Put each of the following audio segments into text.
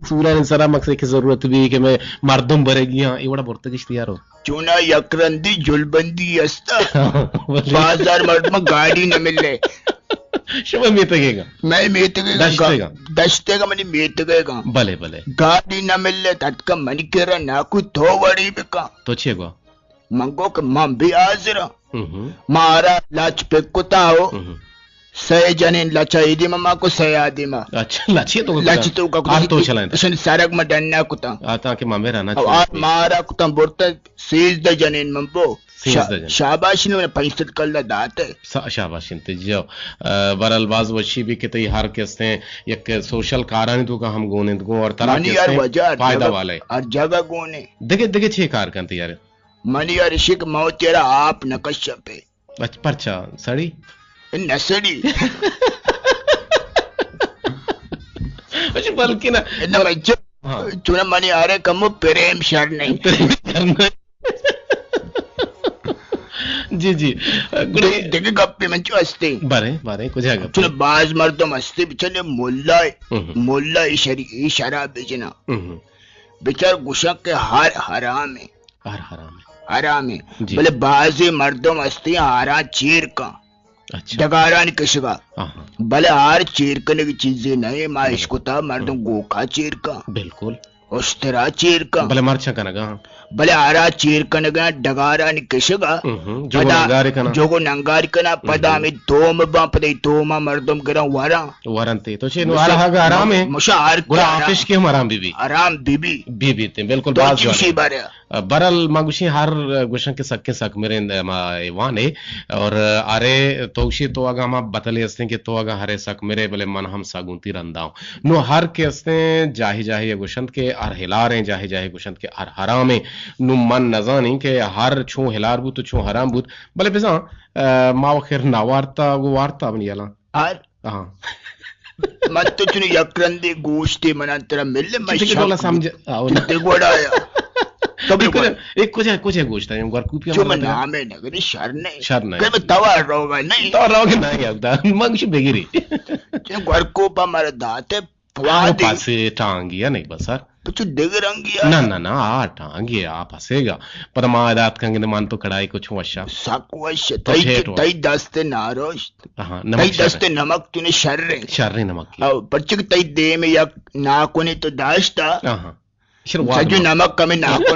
सूरा इंसरा मकसद की जरूरत भी कि मैं मर्दम भरेगी हाँ ये बड़ा पुर्तगिश तैयार हो चुना यकरंदी जुलबंदी अस्ता बाजार मर्द में गाड़ी न मिले शुभ मेतगेगा मैं मेतगेगा दस्तेगा मनी मेतगेगा भले भले गाड़ी न मिले तत्का मनी केरा नाकु तो वड़ी बिका तो छेगो मंगो के मम भी हाजिर मारा लाच पे कुता हो सय जने लचा इदी ममा को सयादी मा अच्छा लची तो का तो चलाएं सन सारक में डन्ना कुता आता के मामे रहना चाहिए मारा कुता बोलता सीज द जने मम्बो शाबाशी ने पैंसठ कल्ला दाते शाबाशी ते जाओ बरल बाज वशी भी कितई हर केस्ते एक सोशल कारण तो का हम गोने तो और तरह के फायदा वाले हर जगह गोने देखे छे कार करते यार मनी यार शिक मौ तेरा आप नकश पे अच्छा सड़ी नसड़ी बल्कि ना चुना मनी आ रहे कम प्रेम शर नहीं जी जी देखे गप्पे में जो हस्ते बारे कुछ है चुना बाज मर्दों मस्ती बिचने मुल्ला इशारा बेचना बेचार गुशा के हर हराम है बोले बाजी मर्दों मस्ती हारा चीर का अच्छा डगारा नहीं किसका भले हार चीर करने की चीजें नहीं माँ इसको था मर्दों गोखा चीर का बिल्कुल उस्तरा चीर का भले मरचा कनगा भले आरा चीर कनगा डगारा नहीं किसका जो को नंगारी कना पदा में दोम बापदे दोमा मर्दों गिरा वारंते तो छे वारा हगा आराम है मुशार गुरा आफिश के आराम बीबी ते बिल्कुल बात जो बारे बरल मगुशी हर गुशन के सक मेरे वाने और अरे तोशी तो अगा हम बतले हस्ते कि तो अगा हरे सक मेरे भले मन हम सागुंती रंदाओ नो हर के हस्ते जाही गुशंत के अर हिलार हैं जाही गुशंत के अर हराम है नु मन नजानी के हर छो हिलार बूत तो छो हराम बूत भले बिसा माव खैर ना वार्ता वो वार्ता बनी याला हां मत तो चुनी यक्रंदी गोश्ती मनांतरा मिले मैं समझ ते गोड़ाया कभी कुछ है गोश्त है गौर कुपिया जो नाम है नगरी शरने कभी तवा रोगा नहीं आता मंगश बेगिरी जो गौर को पा मारे दाते पासे टांगिया नहीं बस सर कुछ दिग रंगिया ना आ टांगिया आप हंसेगा पर मां रात कंगे मान तो कड़ाई कुछ वशा साकुवश तई दस्ते नारोश तई दस्ते नमक तूने शर्रे नमक परचिक तई दे में या नाको ने तो दाश्ता सजू नमक कमी नाको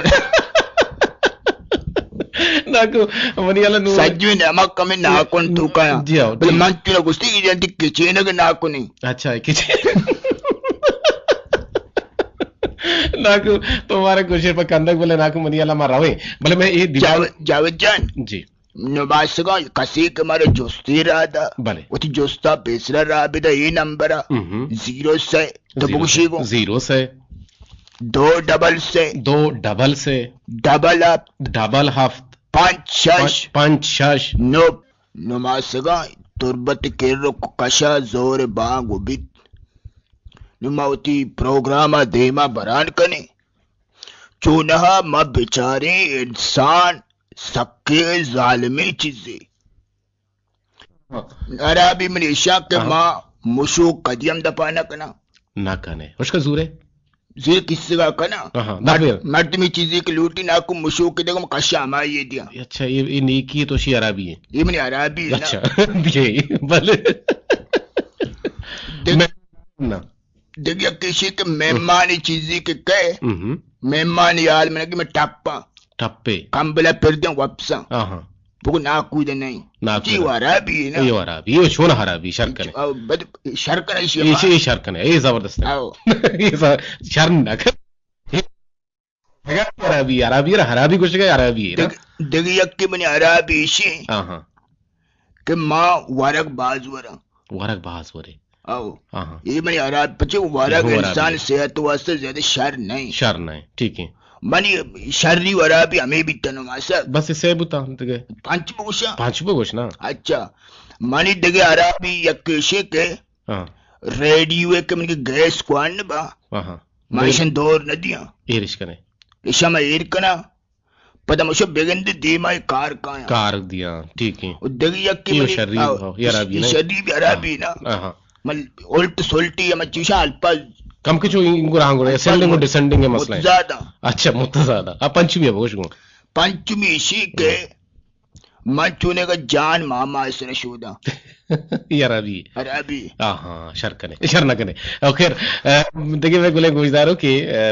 मनियाला नु सजू नमक कमी नाको तू का बल मन तू गुस्ती की जंती किचेन के नाको नहीं अच्छा किचेन नाको तुम्हारे कुशेर पर कंदक बोले नाको मनियाला मारावे भले मैं ये जावेद जान जी नबासगा कसी के मारे जोस्ती रहा भले उती जोस्ता बेसरा रहा बिदा ये नंबर 0 से तो बुशी को 0 से 2 डबल से डबल अप डबल हफ्त 5 6 नो नमासगा तुरबत के रुक कशा जोर बांग उबित नुमावती प्रोग्रामा देमा बरान कने चुनहा म बेचारे इंसान सक्के जालिमी चीजें अरबी मनीषा के माँ मुशु कदियम दपाना कना ना कने उसका जूरे जी किससे का कना मर्द में चीजें की लूटी ना को मुशु के देखो कशा हमारा ये दिया अच्छा ये नीकी तो शी अरबी है ये मनी अरबी है अच्छा ये भले ना देखिए किसी के मेहमानी चीजें के कहे मेहमान यार मैंने कि मैं टप्पे कंबला फिर दूं वापस वो ना कूद नहीं जी अरबी है ना ये अरबी ये छोना अरबी शरकन ये शरकन है ये जबरदस्त है ये शर्म ना कर अरबी कुछ का अरबी है देखिए कि मैंने अरबी से कि माँ वरक बाज वरे ये मैंने अरब पचे वरक इंसान सेहत वास्ते ज्यादा शर नहीं ठीक है मनी शर्री अरबी हमें भी तनो मासा बस इसे बुता देगे पांच गोश ना अच्छा मनी देगे अरबी यकेशे के रेडियो के मन के गैस क्वान बा माइशन दौर नदियां एरिश कने इशा में एर कना पता मुझे बेगंदे दीमा कार दिया ठीक है देगे यक्के ये शर्री भी अरबी ना मल उल्ट सोल्टी या मचूशा अल्पा कम के जो इंगुर आंगुर असेंडिंग और डिसेंडिंग के मसला है ज्यादा अच्छा मुत्तज़ादा अब पंचमी है बोश को पंचमी इसी के मन चुने का जान मामा इसने शुदा यार अभी हाँ शर न करे और खैर देखिए मैं गुले गुजदारो कि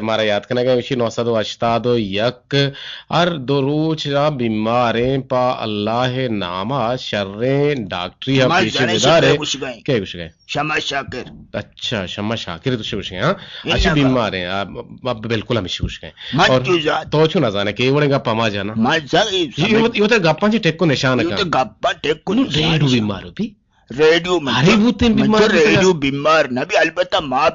मारा याद करने का विषय 980 यक हर दो रोज बीमारें पा अल्लाह नामा शर्रे डॉक्टरी अब पेशे विदारे क्या कुछ गए शमा शाकिर अच्छा शमा शाकिर तो कुछ गए हाँ अच्छे बीमार हैं अब बिल्कुल हम कुछ गए और तो छू ना जाने के वड़े गप्पा मा जाना ये तो गप्पा जी टेक को निशान का गप्पा टेक को रेडू बीमार हो भी रेडियो बीमार रेडियो बीमार न भी अलबत्ता माँ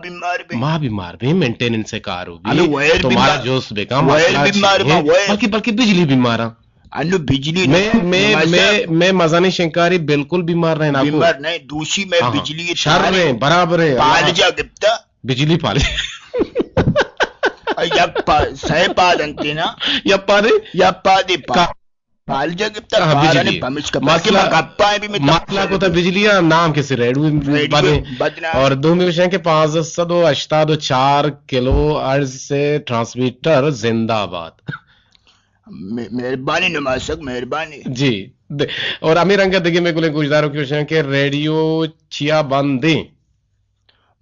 बीमार भी मेंटेनेंस से कार होगी तुम्हारा जोश बेकाम बीमार बल्कि बिजली बीमार अनु बिजली मैं मजानी शंकारी बिल्कुल बीमार रहे ना बीमार नहीं दूसरी में बिजली शर रहे बराबर है पालजा गिफ्ता बिजली पाले सह पादंती ना यप्पादे पालजा गिफ्ता बिजली मसला को तो बिजलियां नाम के सिर बने और दो मिशन के 584 किलो अर्ज से ट्रांसमीटर जिंदाबाद मेहरबानी नमाजक मेहरबानी जी और अमीर अंगद देखिए मैं गुजदारों की वजह के रेडियो चिया बंदे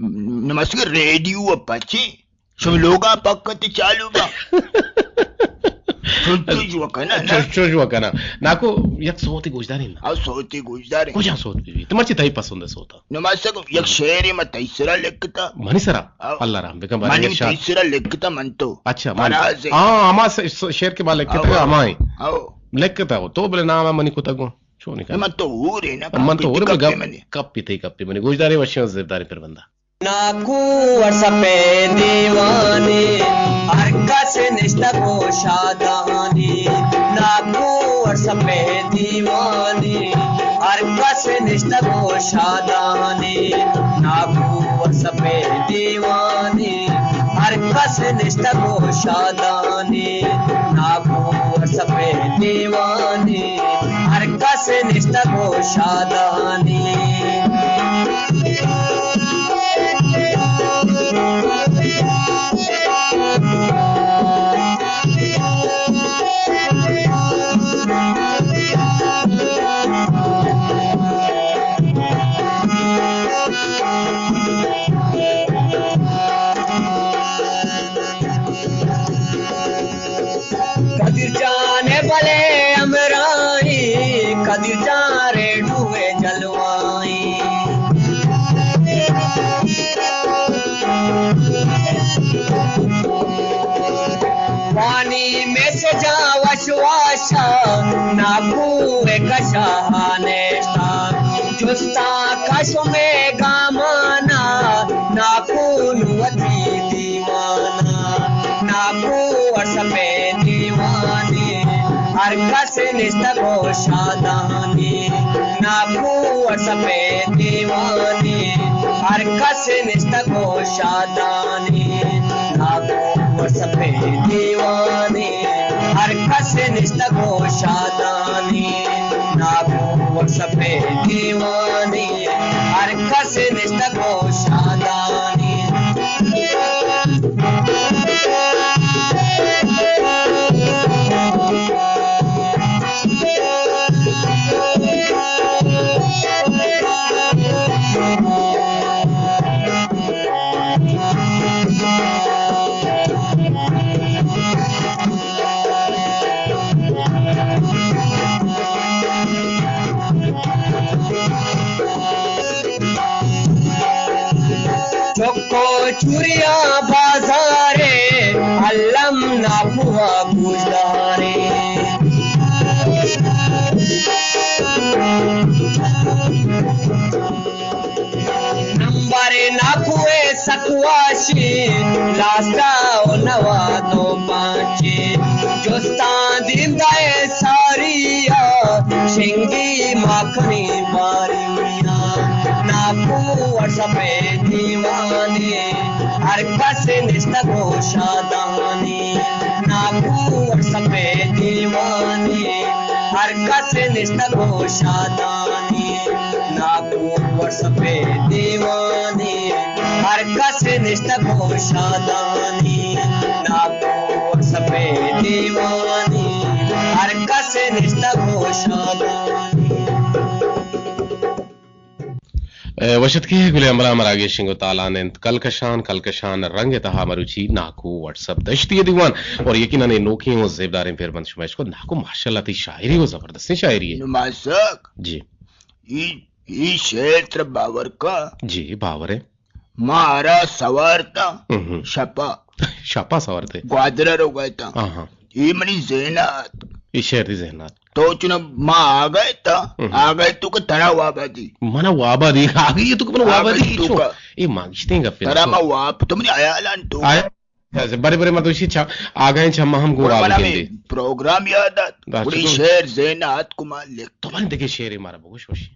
नमस्कार रेडियो पची सब लोग पक्कत चालू बा ना नाको यक सोती गुजदारी ना सोती गुजदारी कुछ सोती भी तुम्हारी तई पसंद है सोता नमस्कार यक शेर में तैसरा लिखता मनी सरा अल्लाह राम बेकम मनी तैसरा लिखता मन तो अच्छा हां हमा शेर के बाल लिखता हमाए लिखता हो तो बोले नाम मनी को तको छो निकाल मन तो हो रे ना मन तो हो रे कप्पी मनी गुजदारी वशियों जिम्मेदारी पर बंदा नाकू वर्षपे दीवानी हरकत निष्ठा को शादानी नाकू वर्षपे दीवानी हरकत निष्ठा को शादानी नाकू वर्षपे दीवानी हरकत निष्ठा को शादानी नाकू वर्षपे दीवानी हरकत निष्ठा को शादानी कदीर जाने भले अमराई कदीर जारे डूबे जलवाई पानी में से जा वशवाशा नाकूए कशाने जुस्ता कशो में गामाना नाकून वती दीवाना नाकू वर्ष में दीवानी हर कस निष्ठा को शादानी नाकू वर्ष में दीवानी हर कस निष्ठा को शादानी नाकू वर्ष में दीवानी हर कस निष्ठा को शादानी नाकू वर्ष में दीवानी हर कस निष्ठा को शादानी चोको चुरिया बाजारे अल्लम ना हुआ गुजदारे नंबर ना हुए सकवाशी लास्टा ओ नवा दो पांचे जोस्ता दिंदाए सारिया शिंगी माखनी मारिया नाकू वर्ष में दीवानी हर कस निष्ठा को शादानी नाकू वर्ष में दीवानी हर कस निष्ठा को शादानी नाकू वर्ष में दीवानी हर कस निस्ता गोशादानी नाको WhatsApp पे दीवानी हर कसे निस्ता गोशादानी वशत के गुले अमरा मरागे शिंगो तालाने कलकशान रंग तहा मरुची नाको व्हाट्सएप दश्ती दीवान और यकीनन नोकी हो ज़ेबदारें फिर बंद शुमाइश को नाको माशाल्लाह ती शायरी हो जबरदस्त शायरी है नुमासक जी ये शेर बावर का जी बावर है मारा सवारता शपा सवारते ग्वादरा रो गया था हाँ ये मनी ज़ेनात ये शेर दी ज़हनात तो चुना माँ आ गए तू का तरा वाबादी mana wabadi agi itu kan wabadi itu eh magiste nga pena तरा मा वाप तुमने आया लान तू ऐसे बड़े मत उसी छा आ गए छा हम को वाब के प्रोग्राम याद बड़ी शेर ज़ेनात कुमार लिख तो बन देखे शेर हमारा बहुत खुशी